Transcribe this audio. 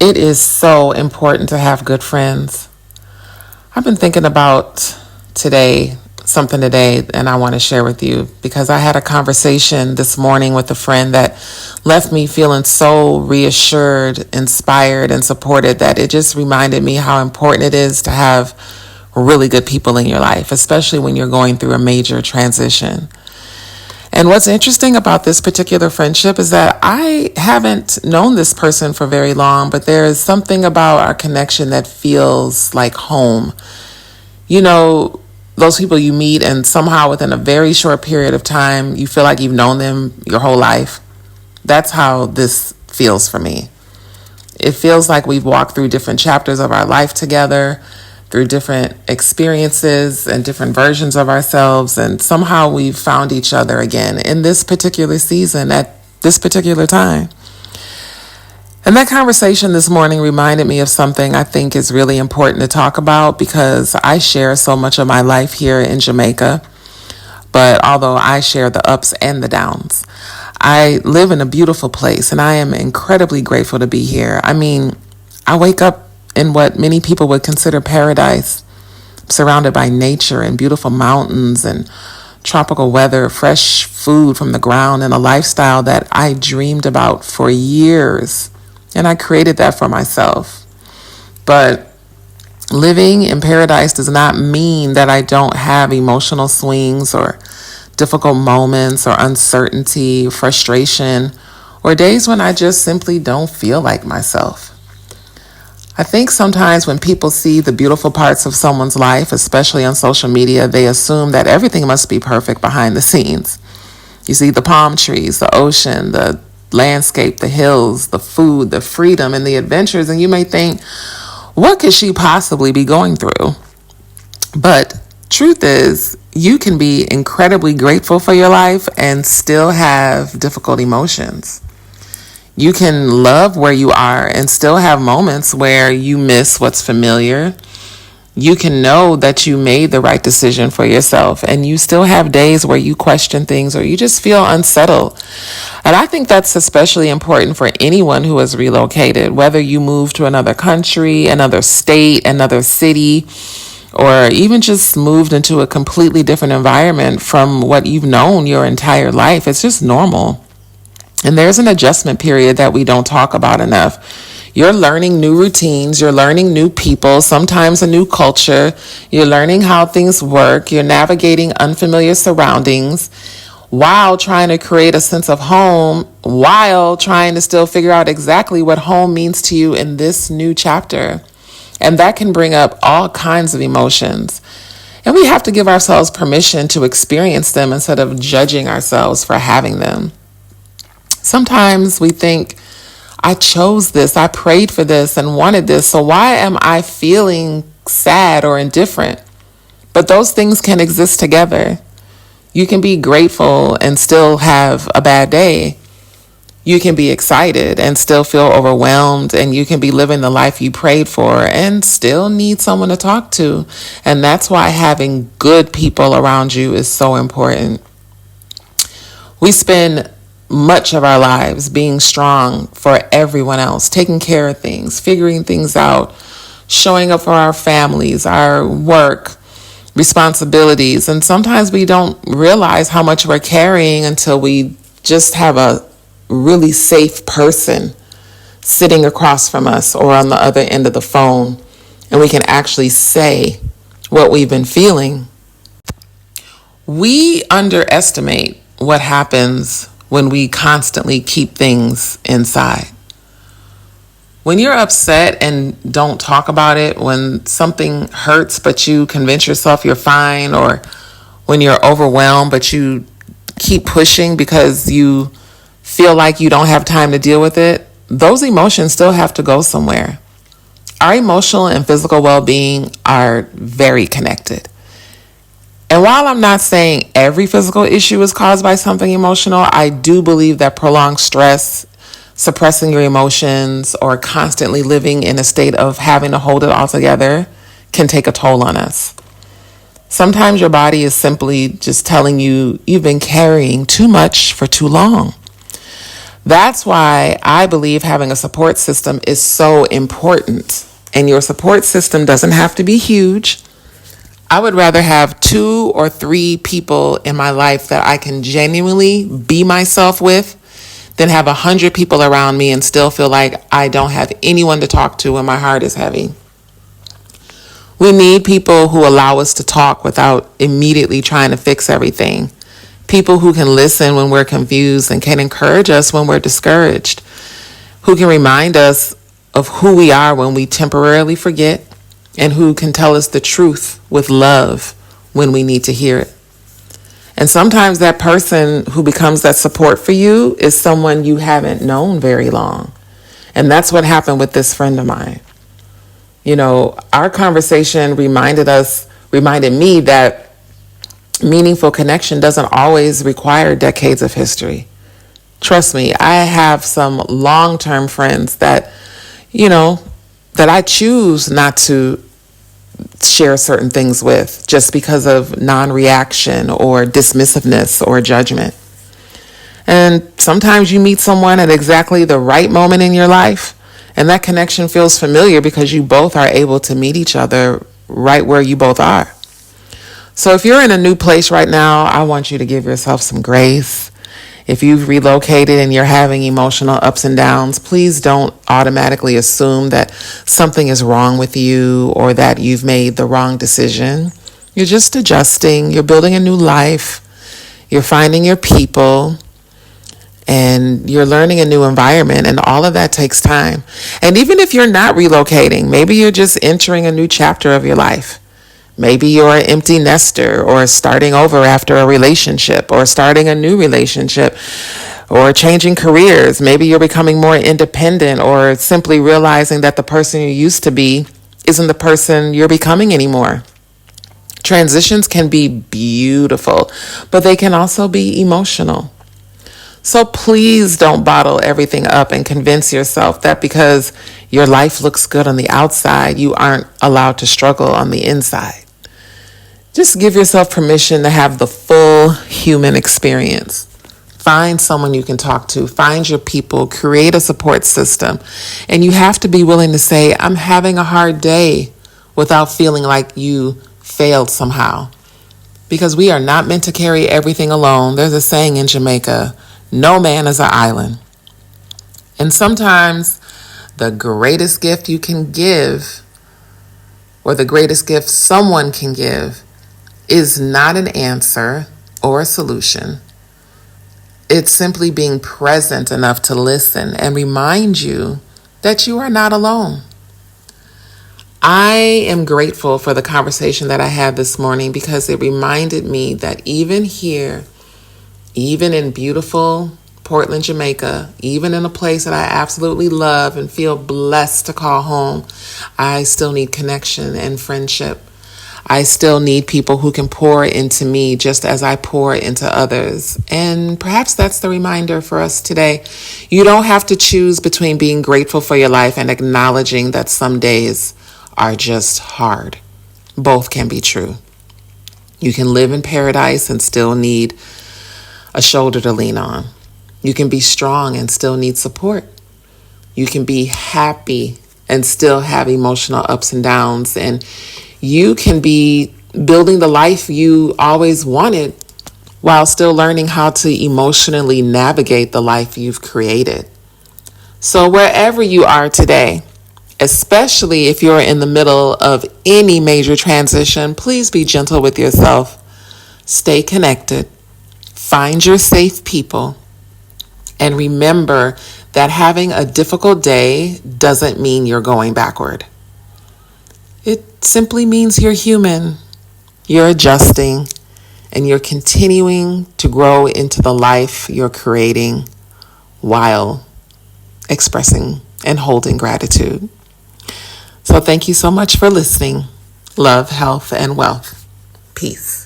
It is so important to have good friends. I've been thinking about something today, and I want to share with you because I had a conversation this morning with a friend that left me feeling so reassured, inspired, and supported that it just reminded me how important it is to have really good people in your life, especially when you're going through a major transition. And what's interesting about this particular friendship is that I haven't known this person for very long, but there is something about our connection that feels like home. You know, those people you meet and somehow within a very short period of time, you feel like you've known them your whole life. That's how this feels for me. It feels like we've walked through different chapters of our life together, through different experiences and different versions of ourselves, and somehow we've found each other again in this particular season at this particular time. And that conversation this morning reminded me of something I think is really important to talk about because I share so much of my life here in Jamaica. But although I share the ups and the downs, I live in a beautiful place and I am incredibly grateful to be here. I mean, I wake up in what many people would consider paradise, surrounded by nature and beautiful mountains and tropical weather, fresh food from the ground, and a lifestyle that I dreamed about for years. And I created that for myself. But living in paradise does not mean that I don't have emotional swings or difficult moments or uncertainty, frustration, or days when I just simply don't feel like myself. I think sometimes when people see the beautiful parts of someone's life, especially on social media, they assume that everything must be perfect behind the scenes. You see the palm trees, the ocean, the landscape, the hills, the food, the freedom, and the adventures, and you may think, what could she possibly be going through? But truth is, you can be incredibly grateful for your life and still have difficult emotions. You can love where you are and still have moments where you miss what's familiar. You can know that you made the right decision for yourself and you still have days where you question things or you just feel unsettled. And I think that's especially important for anyone who has relocated, whether you move to another country, another state, another city, or even just moved into a completely different environment from what you've known your entire life. It's just normal. And there's an adjustment period that we don't talk about enough. You're learning new routines. You're learning new people, sometimes a new culture. You're learning how things work. You're navigating unfamiliar surroundings while trying to create a sense of home, while trying to still figure out exactly what home means to you in this new chapter. And that can bring up all kinds of emotions. And we have to give ourselves permission to experience them instead of judging ourselves for having them. Sometimes we think, I chose this, I prayed for this and wanted this, so why am I feeling sad or indifferent? But those things can exist together. You can be grateful and still have a bad day. You can be excited and still feel overwhelmed, and you can be living the life you prayed for and still need someone to talk to. And that's why having good people around you is so important. We spend much of our lives being strong for everyone else, taking care of things, figuring things out, showing up for our families, our work, responsibilities. And sometimes we don't realize how much we're carrying until we just have a really safe person sitting across from us or on the other end of the phone, and we can actually say what we've been feeling. We underestimate what happens when we constantly keep things inside. When you're upset and don't talk about it, when something hurts but you convince yourself you're fine, or when you're overwhelmed but you keep pushing because you feel like you don't have time to deal with it, those emotions still have to go somewhere. Our emotional and physical well-being are very connected. And while I'm not saying every physical issue is caused by something emotional, I do believe that prolonged stress, suppressing your emotions, or constantly living in a state of having to hold it all together can take a toll on us. Sometimes your body is simply just telling you you've been carrying too much for too long. That's why I believe having a support system is so important. And your support system doesn't have to be huge. I would rather have 2 or 3 people in my life that I can genuinely be myself with than have 100 people around me and still feel like I don't have anyone to talk to when my heart is heavy. We need people who allow us to talk without immediately trying to fix everything. People who can listen when we're confused and can encourage us when we're discouraged. Who can remind us of who we are when we temporarily forget, and who can tell us the truth with love when we need to hear it. And sometimes that person who becomes that support for you is someone you haven't known very long. And that's what happened with this friend of mine. You know, our conversation reminded me that meaningful connection doesn't always require decades of history. Trust me, I have some long-term friends that, that I choose not to share certain things with just because of non-reaction or dismissiveness or judgment. And sometimes you meet someone at exactly the right moment in your life, and that connection feels familiar because you both are able to meet each other right where you both are. So if you're in a new place right now, I want you to give yourself some grace. If you've relocated and you're having emotional ups and downs, please don't automatically assume that something is wrong with you or that you've made the wrong decision. You're just adjusting. You're building a new life. You're finding your people. And you're learning a new environment, and all of that takes time. And even if you're not relocating, maybe you're just entering a new chapter of your life. Maybe you're an empty nester, or starting over after a relationship, or starting a new relationship, or changing careers. Maybe you're becoming more independent, or simply realizing that the person you used to be isn't the person you're becoming anymore. Transitions can be beautiful, but they can also be emotional. So please don't bottle everything up and convince yourself that because your life looks good on the outside, you aren't allowed to struggle on the inside. Just give yourself permission to have the full human experience. Find someone you can talk to, find your people, create a support system. And you have to be willing to say, I'm having a hard day, without feeling like you failed somehow. Because we are not meant to carry everything alone. There's a saying in Jamaica, no man is an island. And sometimes the greatest gift you can give, or the greatest gift someone can give, is not an answer or a solution. It's simply being present enough to listen and remind you that you are not alone. I am grateful for the conversation that I had this morning because it reminded me that even here, even in beautiful Portland, Jamaica, even in a place that I absolutely love and feel blessed to call home, I still need connection and friendship. I still need people who can pour into me just as I pour into others. And perhaps that's the reminder for us today. You don't have to choose between being grateful for your life and acknowledging that some days are just hard. Both can be true. You can live in paradise and still need a shoulder to lean on. You can be strong and still need support. You can be happy and still have emotional ups and downs. And you can be building the life you always wanted while still learning how to emotionally navigate the life you've created. So wherever you are today, especially if you're in the middle of any major transition, please be gentle with yourself. Stay connected. Find your safe people. And remember that having a difficult day doesn't mean you're going backward. It simply means you're human, you're adjusting, and you're continuing to grow into the life you're creating while expressing and holding gratitude. So thank you so much for listening. Love, health, and wealth. Peace.